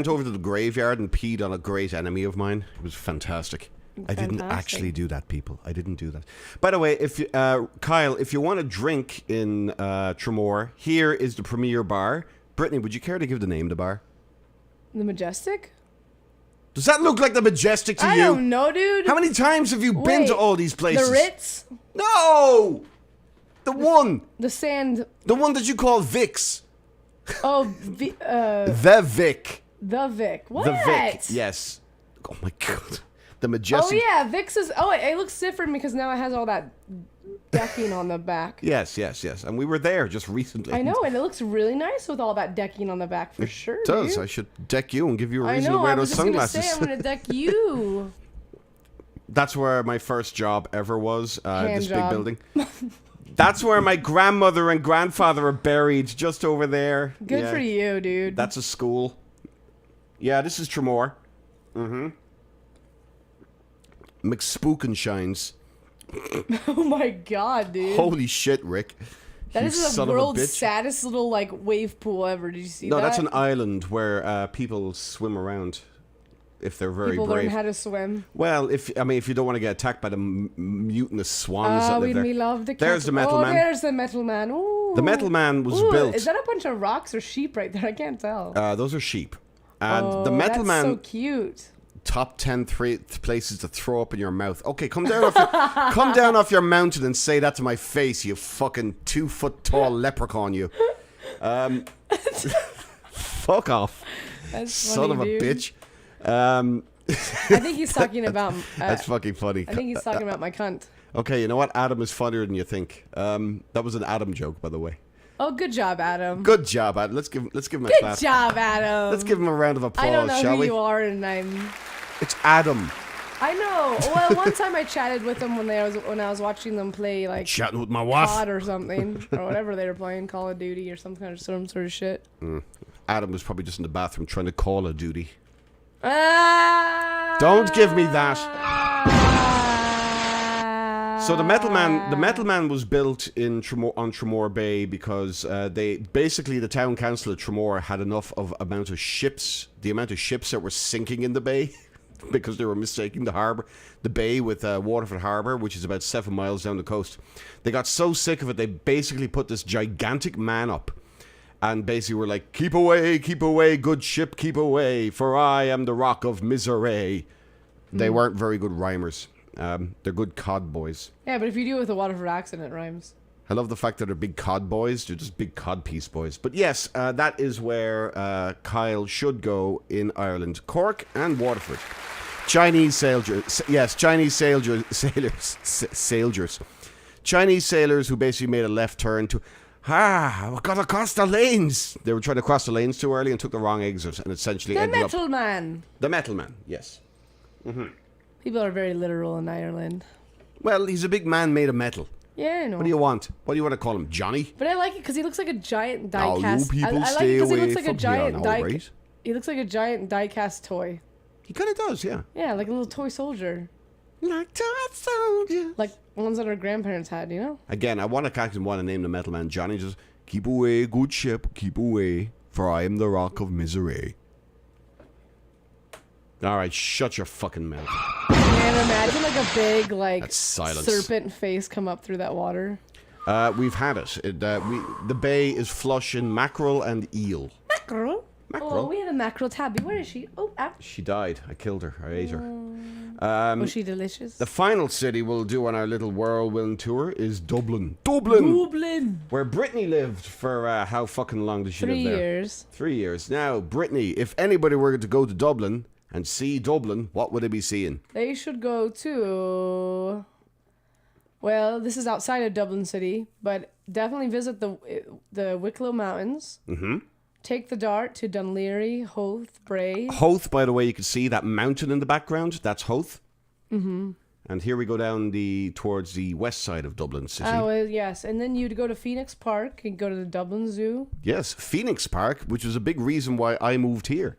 S1: over to the graveyard and peed on a great enemy of mine. It was fantastic. I didn't actually do that, people. I didn't do that. By the way, if Kyle, if you want a drink in Tremor, here is the premier bar. Brittany, would you care to give the name of the bar?
S2: The Majestic?
S1: Does that look like the Majestic to you?
S2: I don't know, dude.
S1: How many times have you been to all these places?
S2: The Ritz?
S1: No! The one.
S2: The Sand.
S1: The one that you call Vic's.
S2: Oh,
S1: the Vic.
S2: The Vic. What?
S1: The Vic, yes. Oh my god. The Majestic.
S2: Oh yeah, Vic's is. Oh, it looks different because now it has all that decking on the back.
S1: Yes. And we were there just recently.
S2: I know, and it looks really nice with all that decking on the back for sure.
S1: It does.
S2: Dude.
S1: I should deck you and give you a reason to wear those sunglasses.
S2: I was just gonna say I'm gonna deck you.
S1: That's where my first job ever was. This
S2: job.
S1: big building. That's where my grandmother and grandfather are buried, just over there.
S2: Good for you, dude.
S1: That's a school. Yeah, this is Tremor. McSpookenshines.
S2: Oh my god, dude.
S1: Holy shit, Rick.
S2: That is the world's saddest little wave pool ever. Did you see that?
S1: No, that's an island where people swim around if they're very
S2: people
S1: brave.
S2: learn how to swim.
S1: Well, if you don't want to get attacked by the mutinous swans that live there.
S2: We love the
S1: There's the metal man.
S2: There's the metal man. Ooh.
S1: The metal man was built.
S2: Is that a bunch of rocks or sheep right there? I can't tell.
S1: Those are sheep. And the metal
S2: that's
S1: man.
S2: So cute.
S1: Top 10 places to throw up in your mouth. Okay, come down off your mountain and say that to my face, you fucking 2 foot tall leprechaun, you. Fuck off.
S2: That's
S1: son
S2: funny,
S1: of a
S2: dude.
S1: bitch.
S2: I think he's talking about.
S1: That's fucking funny.
S2: I think he's talking about my cunt.
S1: Okay, you know what? Adam is funnier than you think. That was an Adam joke, by the way.
S2: Oh, good job, Adam.
S1: Good job, Adam. Let's give him a clap.
S2: Good job, Adam.
S1: Let's give him a round of applause,
S2: I don't know
S1: shall
S2: who
S1: we?
S2: you are, and I'm.
S1: It's Adam.
S2: I know. Well, one time I chatted with them when I was watching them play
S1: chatting with my wife
S2: COD or something or whatever they were playing, Call of Duty or some sort of shit.
S1: Adam was probably just in the bathroom trying to call a duty.
S2: Ah!
S1: Don't give me that. So the metal man was built in on Tremor Bay because the town council of Tremor had enough of the amount of ships that were sinking in the bay because they were mistaking the bay with Waterford Harbour, which is about 7 miles down the coast. They got so sick of it, they basically put this gigantic man up and basically were like, keep away, good ship, keep away, for I am the rock of misery. They weren't very good rhymers. They're good cod boys.
S2: Yeah, but if you do it with a Waterford accent, it rhymes.
S1: I love the fact that they're big cod boys. They're just big cod piece boys. But yes, that is where Kyle should go in Ireland. Cork and Waterford. Chinese sailors. Yes, Chinese sailors. Chinese sailors who basically made a left turn to... we got to cross the lanes. They were trying to cross the lanes too early and took the wrong exit and essentially ended up...
S2: The metal man.
S1: The metal man, yes.
S2: He People are very literal in Ireland.
S1: Well, he's a big man made of metal.
S2: Yeah, I know.
S1: What do you want? What do you want to call him? Johnny?
S2: But I like it because he looks like a giant die
S1: Oh,
S2: cast.
S1: you people
S2: I like
S1: stay
S2: it because he
S1: away
S2: looks like a
S1: from
S2: giant
S1: here,
S2: die.
S1: right?
S2: He looks like a giant die cast toy.
S1: He kind of does, yeah.
S2: Yeah, like a little toy soldier.
S1: Like toy soldier.
S2: Like ones that our grandparents had, you know?
S1: Again, I want to name the metal man Johnny. Just keep away, good ship, keep away, for I am the rock of misery. All right, shut your fucking mouth.
S2: Man, imagine like a big like serpent face come up through that water.
S1: We've had it. The bay is flush in mackerel and eel.
S2: Mackerel?
S1: Mackerel?
S2: Oh, we had a mackerel tabby. Where is she? Oh, ow.
S1: She died. I killed her. I ate her.
S2: Was she delicious?
S1: The final city we'll do on our little whirlwind tour is Dublin. Dublin! Where Brittany lived for how fucking long did she live there?
S2: 3 years.
S1: 3 years. Now, Brittany, if anybody were to go to Dublin and see Dublin, what would they be seeing?
S2: They should go to... Well, this is outside of Dublin City, but definitely visit the Wicklow Mountains.
S1: Mm-hmm.
S2: Take the Dart to Dunleary, Howth, Bray.
S1: Howth, by the way, you can see that mountain in the background. That's Howth. Mm-hmm. And here we go down towards the west side of Dublin City.
S2: Oh, yes. And then you'd go to Phoenix Park and go to the Dublin Zoo.
S1: Yes, Phoenix Park, which was a big reason why I moved here.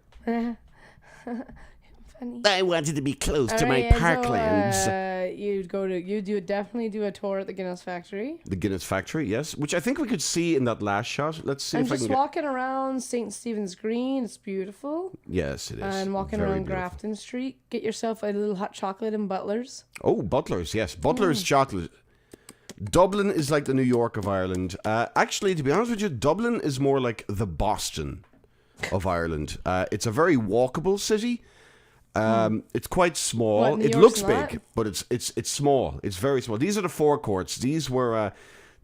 S2: Funny.
S1: I wanted to be close to my
S2: Alright,
S1: parklands.
S2: So, definitely do a tour at the Guinness factory.
S1: The Guinness factory, yes, which I think we could see in that last shot. Let's see
S2: And
S1: if I
S2: just
S1: can
S2: walking around St. Stephen's Green, it's beautiful.
S1: Yes, it is.
S2: And walking
S1: Very
S2: around
S1: beautiful.
S2: Grafton Street, get yourself a little hot chocolate and Butler's.
S1: Oh, Butler's, yes. Butler's chocolate. Dublin is like the New York of Ireland. Actually, to be honest with you, Dublin is more like the Boston of Ireland. It's a very walkable city. It's quite small.
S2: What, New
S1: It
S2: York's
S1: looks
S2: not?
S1: big, but it's small. It's very small. These are the forecourts. These were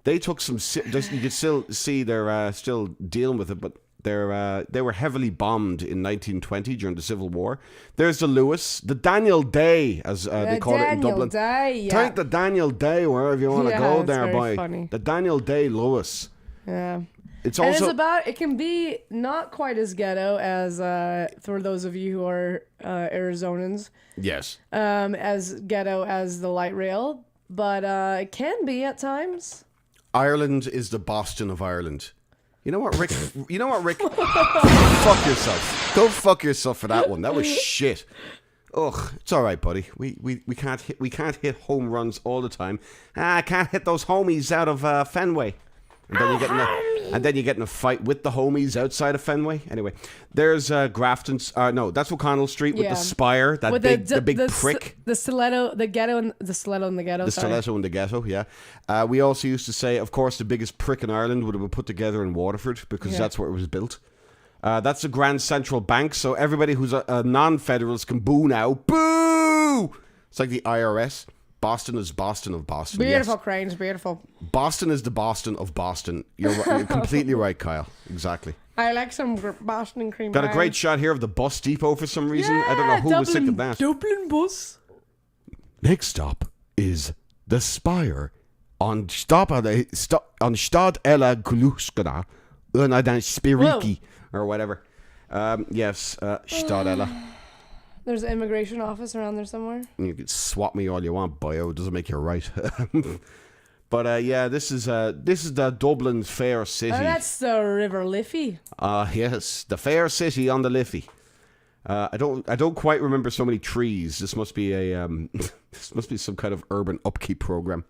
S1: they took some. You could still see they're still dealing with it, but they were heavily bombed in 1920 during the Civil War. There's the Lewis, the Daniel Day, as they call it in Dublin.
S2: Day, yeah.
S1: Take the Daniel Day wherever you want to go
S2: it's
S1: there,
S2: very
S1: boy.
S2: funny.
S1: The Daniel Day Lewis.
S2: Yeah.
S1: It's
S2: And
S1: also
S2: it can be not quite as ghetto as, for those of you who are Arizonans,
S1: yes.
S2: as ghetto as the light rail, but it can be at times.
S1: Ireland is the Boston of Ireland. You know what, Rick? Fuck yourself. Go fuck yourself for that one. That was shit. Ugh, it's all right, buddy. We can't hit home runs all the time. I can't hit those homies out of Fenway. And then you get in a fight with the homies outside of Fenway. Anyway, there's Grafton's. No, that's O'Connell Street with the spire. That
S2: with
S1: the big prick.
S2: The stiletto, the ghetto, and the stiletto in the ghetto.
S1: The stiletto in the ghetto, yeah. We also used to say, of course, the biggest prick in Ireland would have been put together in Waterford because that's where it was built. That's the Grand Central Bank, so everybody who's a non-federalist can boo now. Boo! It's like the IRS. Boston is Boston of Boston.
S2: Beautiful,
S1: yes.
S2: Cranes, beautiful.
S1: Boston is the Boston of Boston. You're completely right, Kyle. Exactly.
S2: I like some Boston cream
S1: Got a
S2: pie.
S1: great shot here of the bus depot for some reason.
S2: Yeah,
S1: I don't know who was thinking that.
S2: Dublin bus.
S1: Next stop is the Spire on Stad Ella Gluskana Unadan Spiriki or whatever. Yes, Stad Ella.
S2: There's an immigration office around there somewhere.
S1: You can swap me all you want, boyo. It doesn't make you right. But yeah, this is the Dublin Fair City.
S2: Oh, that's the River Liffey.
S1: Yes, the Fair City on the Liffey. I don't quite remember so many trees. This must be this must be some kind of urban upkeep program.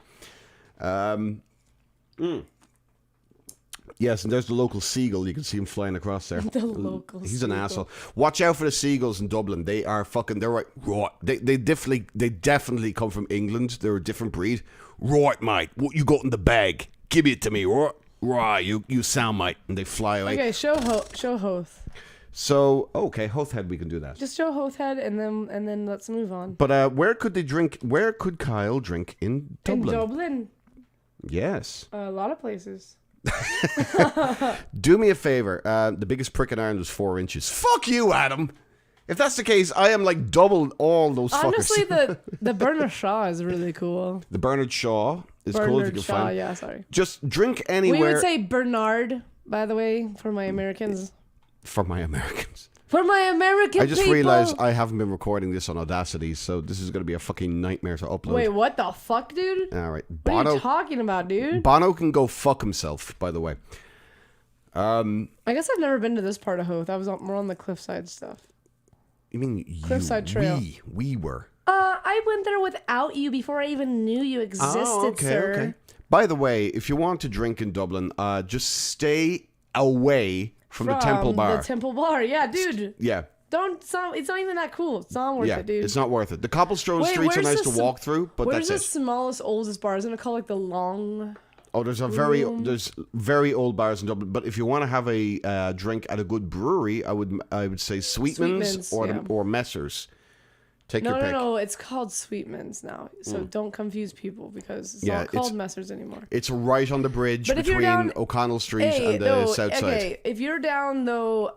S1: Yes, and there's the local seagull. You can see him flying across there.
S2: The local
S1: He's an
S2: seagull.
S1: asshole. Watch out for the seagulls in Dublin. They are fucking. They're right. Right. They definitely come from England. They're a different breed. Right, mate. What you got in the bag? Give it to me. Right. Right. You sound, mate. And they fly away.
S2: Okay, show Hoth.
S1: So okay, Hoth Head. We can do that.
S2: Just show Hoth Head and then let's move on.
S1: But where could they drink? Where could Kyle drink in Dublin?
S2: In Dublin,
S1: Yes.
S2: a lot of places.
S1: Do me a favor. The biggest prick in Ireland was 4 inches. Fuck you, Adam. If that's the case, I am like double all those
S2: Honestly,
S1: fuckers.
S2: the Bernard Shaw is really cool.
S1: The Bernard Shaw is cool if you can
S2: Shaw,
S1: find.
S2: yeah, sorry.
S1: Just drink anywhere.
S2: We would say Bernard, by the way, for my Americans.
S1: For my Americans.
S2: For my American
S1: I just
S2: people.
S1: realized I haven't been recording this on Audacity, so this is going to be a fucking nightmare to upload.
S2: Wait, what the fuck, dude?
S1: All right.
S2: What are you talking about, dude?
S1: Bono can go fuck himself, by the way.
S2: I guess I've never been to this part of Hoth. I was more on the cliffside stuff.
S1: You mean
S2: Cliffside Trail.
S1: We were.
S2: I went there without you before I even knew you existed, sir.
S1: Okay. By the way, if you want to drink in Dublin, just stay away from the Temple Bar.
S2: The Temple Bar, yeah, dude.
S1: Yeah.
S2: It's not even that cool. It's not worth it, dude.
S1: It's not worth it. The cobblestone streets are nice to walk through, but that's it.
S2: Where's the smallest, oldest bar? Isn't it called like the Long?
S1: Oh, there's very old bars in Dublin. But if you want to have a drink at a good brewery, I would say Sweetman's or Messrs. Take your pick.
S2: No, it's called Sweetman's now. So don't confuse people because it's not called Messrs anymore.
S1: It's right on the bridge between O'Connell Street and the south side. Okay,
S2: if you're down though,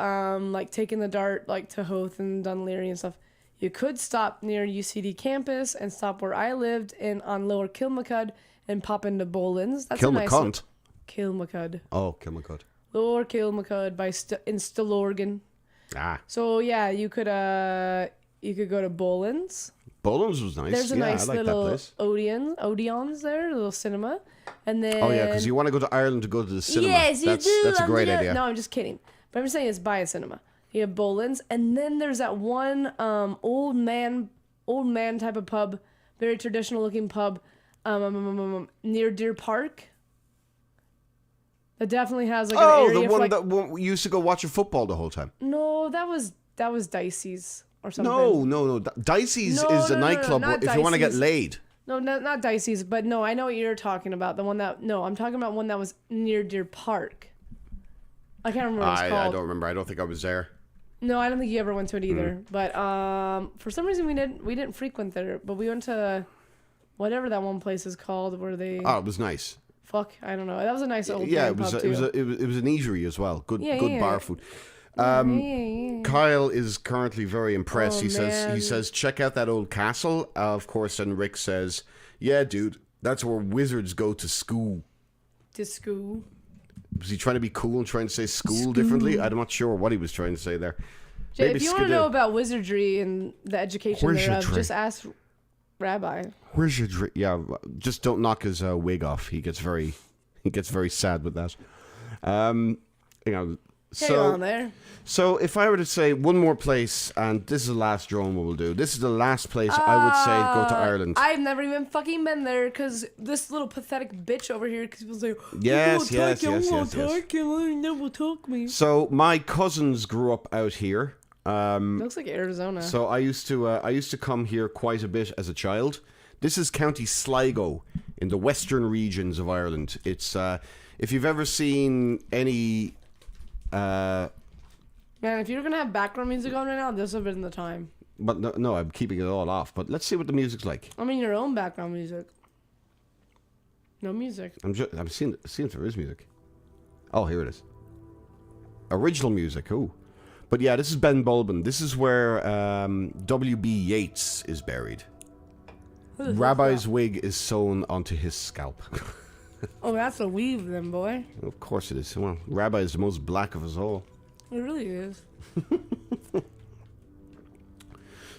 S2: like taking the Dart like to Hoth and Dunleary and stuff, you could stop near UCD campus and stop where I lived on Lower Kilmacud and pop into Boland's. That's
S1: Kilmacud.
S2: Kilmacud.
S1: Oh, Kilmacud.
S2: Lower Kilmacud in Stillorgan.
S1: Ah.
S2: So yeah, you could go to Boland's.
S1: Boland's was nice.
S2: There's a nice little Odeon's there, a little cinema. And then...
S1: Oh, yeah, because you want to go to Ireland to go to the cinema.
S2: Yes, you do.
S1: That's a great idea.
S2: No, I'm just kidding. But I'm saying it's by a cinema. You have Boland's. And then there's that one old man type of pub, very traditional looking pub near Deer Park. That definitely has like an area
S1: the one that we used to go watching football the whole time.
S2: No, that was Dicey's. Or something.
S1: No. Dicey's is a nightclub if you want to get laid.
S2: No, not Dicey's, but no, I know what you're talking about. The one I'm talking about one that was near Deer Park. I can't remember what it's called.
S1: I don't remember. I don't think I was there.
S2: No, I don't think you ever went to it either. But for some reason we didn't frequent there, but we went to whatever that one place is called where they.
S1: Oh, it was nice.
S2: Fuck, I don't know. That was a nice old
S1: pub
S2: too.
S1: It was an eatery as well. Good bar food. Kyle is currently very impressed. He says, check out that old castle. Of course, and Rick says, yeah, dude, that's where wizards go to school.
S2: To school?
S1: Was he trying to be cool and trying to say school differently? I'm not sure what he was trying to say there.
S2: If you want to know about wizardry and the education thereof, just ask Rabbi.
S1: Wizardry? Yeah, just don't knock his wig off. He gets very sad with that. So if I were to say one more place, and this is the last drone we will do. This is the last place I would say go to Ireland.
S2: I've never even fucking been there because this little pathetic bitch over here keeps saying,
S1: yes.
S2: Never took me.
S1: So my cousins grew up out here.
S2: Looks like Arizona.
S1: So I used to come here quite a bit as a child. This is County Sligo in the western regions of Ireland. It's if you've ever seen any.
S2: Man, if you're gonna have background music on right now, this would have been the time.
S1: But no, I'm keeping it all off. But let's see what the music's like.
S2: I mean, your own background music. No music.
S1: I'm seeing if there is music. Oh, here it is. Original music. Ooh. But yeah, this is Ben Bulben. This is where W.B. Yeats is buried. Rabbi's wig is sewn onto his scalp.
S2: Oh, that's a weave then, boy.
S1: Of course it is. Well, Rabbi is the most black of us all.
S2: It really is.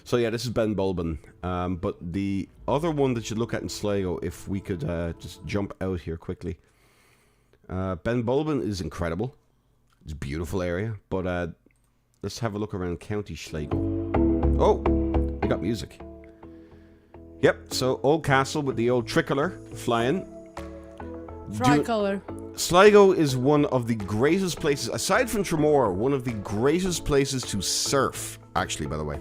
S1: So yeah, this is Ben Bulben. But the other one that you look at in Sligo, if we could just jump out here quickly. Ben Bulben is incredible. It's a beautiful area. But let's have a look around County Sligo. Oh, we got music. Yep, so old castle with the old tricolour flying.
S2: Tricolor.
S1: Sligo is one of the greatest places, aside from Tremor, one of the greatest places to surf, actually, by the way.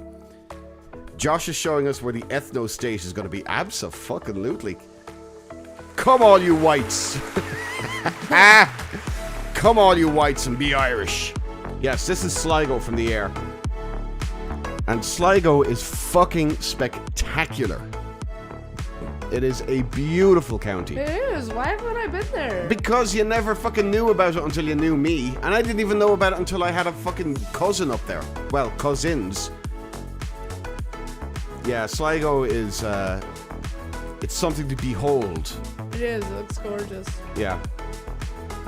S1: Josh is showing us where the ethno state is going to be. Abso-fucking-lutely. Come all you whites. Come all you whites and be Irish. Yes, this is Sligo from the air. And Sligo is fucking spectacular. It is a beautiful county.
S2: It is. Why haven't I been there?
S1: Because you never fucking knew about it until you knew me. And I didn't even know about it until I had a fucking cousin up there. Well, cousins. Yeah, Sligo is, it's something to behold.
S2: It is. It looks gorgeous.
S1: Yeah.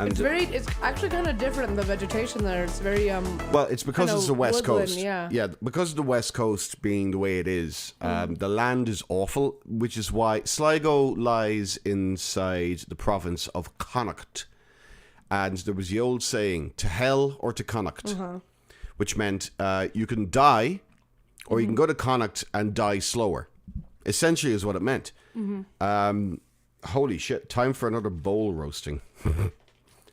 S1: And
S2: It's actually kind of different. The vegetation there. It's very
S1: well, it's because it's the West
S2: woodland,
S1: Coast.
S2: yeah.
S1: Because of the West Coast being the way it is, the land is awful, which is why Sligo lies inside the province of Connacht. And there was the old saying, to hell or to Connacht, which meant you can die or you can go to Connacht and die slower. Essentially is what it meant. Holy shit, time for another bowl roasting.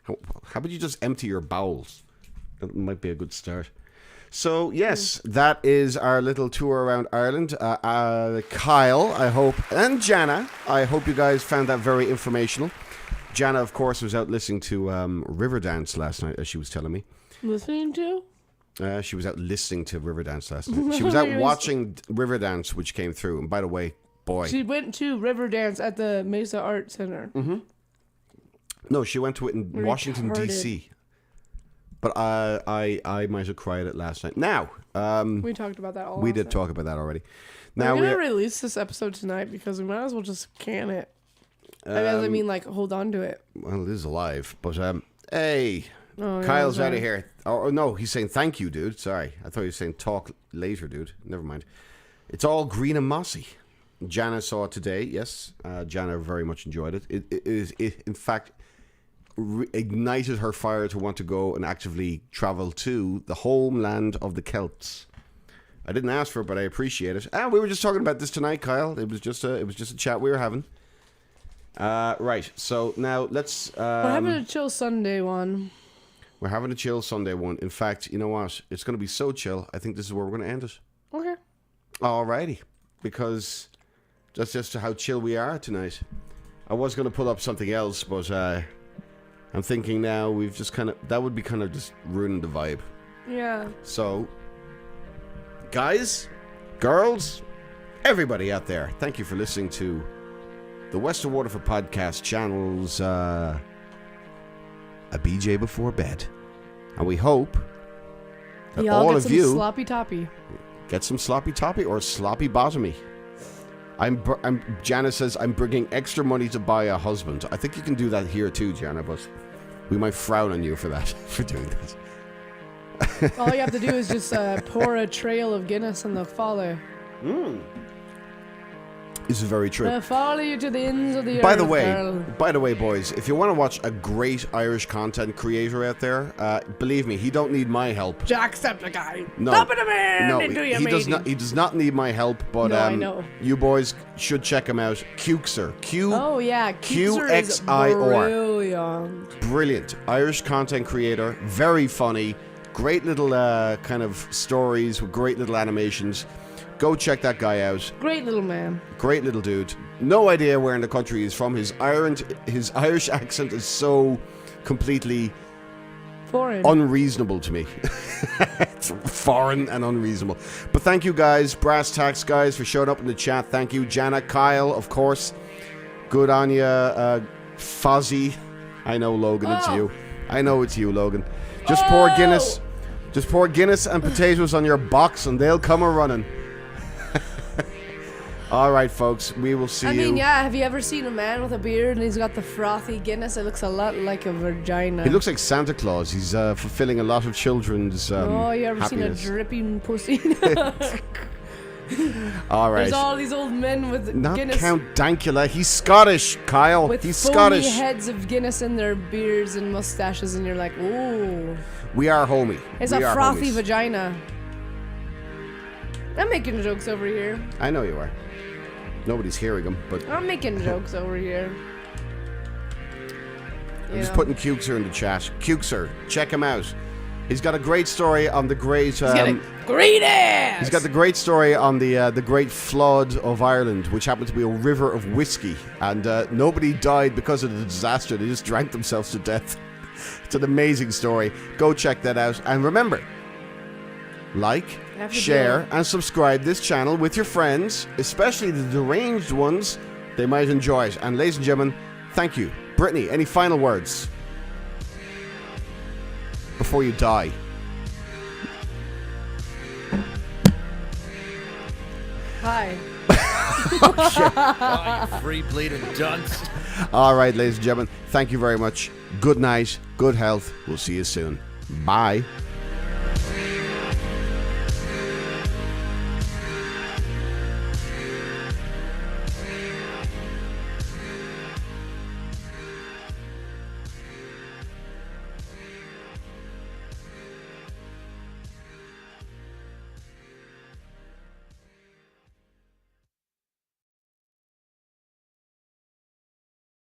S1: How about you just empty your bowels? That might be a good start. So, yes, that is our little tour around Ireland. Kyle, I hope, and Jana, I hope you guys found that very informational. Jana, of course, was out listening to Riverdance last night, as she was telling me.
S2: Listening to?
S1: She was out listening to Riverdance last night. She was out watching Riverdance, which came through. And by the way, boy.
S2: She went to Riverdance at the Mesa Art Center.
S1: No, she went to it in Washington, D.C. But I might have cried it last night. Now,
S2: we talked about that all
S1: we
S2: last
S1: did
S2: night.
S1: talk about that already.
S2: Now
S1: Now
S2: we're going to release this episode tonight because we might as well just can it. I mean, like, hold on to it.
S1: Well, it is alive. But, hey,
S2: Oh,
S1: Kyle's
S2: yeah,
S1: out of here. Oh, no, he's saying thank you, dude. Sorry. I thought he was saying talk later, dude. Never mind. It's all green and mossy. Jana saw it today. Yes, Jana very much enjoyed it. It in fact, ignited her fire to want to go and actively travel to the homeland of the Celts. I didn't ask for it, but I appreciate it. And we were just talking about this tonight, Kyle. It was just a chat we were having. Right. So now let's.
S2: We're having a chill Sunday one.
S1: We're having a chill Sunday one. In fact, you know what? It's going to be so chill. I think this is where we're going to end it.
S2: Okay.
S1: Alrighty, because that's just how chill we are tonight. I was going to pull up something else, but I'm thinking now we've just that would be kind of just ruining the vibe.
S2: Yeah.
S1: So, guys, girls, everybody out there, thank you for listening to the Western Waterford Podcast channel's A BJ Before Bed. And we hope that
S2: Y'all
S1: all
S2: get
S1: of
S2: some
S1: you
S2: sloppy toppy.
S1: get some sloppy toppy or sloppy bottomy. Jana says, I'm bringing extra money to buy a husband. I think you can do that here too, Jana, but we might frown on you for that, for doing that.
S2: All you have to do is just pour a trail of Guinness and they'll follow.
S1: This is very true.
S2: They'll follow you to the ends of the
S1: By
S2: earth,
S1: the way, boys, if you want to watch a great Irish content creator out there, believe me, he don't need my help.
S2: Jacksepticeye.
S1: No,
S2: Stop it a man
S1: no,
S2: into your
S1: he does
S2: meeting.
S1: not. He does not need my help. But
S2: No, I know.
S1: you boys should check him out. Qxer,
S2: Oh yeah, Qxer is
S1: QXIR.
S2: brilliant.
S1: Brilliant Irish content creator, very funny, great little kind of stories with great little animations. Go check that guy out.
S2: Great little man.
S1: Great little dude. No idea where in the country he's from. His Irish accent is so completely
S2: Foreign.
S1: unreasonable to me. It's foreign and unreasonable. But thank you guys, Brass Tacks guys, for showing up in the chat. Thank you, Jana, Kyle, of course. Good on you, Fozzie. I know, Logan, it's you. I know it's you, Logan. Just pour Guinness. Just pour Guinness and potatoes on your box and they'll come a-running. All right, folks, we will see you.
S2: I mean, yeah, have you ever seen a man with a beard and he's got the frothy Guinness? It looks a lot like a vagina.
S1: He looks like Santa Claus. He's fulfilling a lot of children's
S2: oh, you ever
S1: happiness.
S2: seen a dripping pussy?
S1: All right.
S2: There's all these old men with
S1: Not
S2: Guinness.
S1: Count Dankula. He's Scottish, Kyle.
S2: With
S1: He's
S2: foamy
S1: Scottish.
S2: heads of Guinness in their beards and mustaches, and you're like, ooh.
S1: We are homie.
S2: It's
S1: We
S2: a
S1: are
S2: frothy
S1: homies.
S2: vagina. I'm making jokes over here.
S1: I know you are. Nobody's hearing him, but
S2: I'm making jokes over here.
S1: I'm just putting Qxer in the chat. Qxer, check him out. He's got a great story on the great.
S2: He's got a great ass.
S1: He's got the great story on the great flood of Ireland, which happened to be a river of whiskey, and nobody died because of the disaster. They just drank themselves to death. It's an amazing story. Go check that out, and remember, like, share, and subscribe this channel with your friends, especially the deranged ones. They might enjoy it. And ladies and gentlemen, thank you. Brittany, any final words before you die?
S2: Hi.
S4: Oh, you free bleeding dunce.
S1: All right, ladies and gentlemen, thank you very much. good night, good health. We'll see you soon. Bye.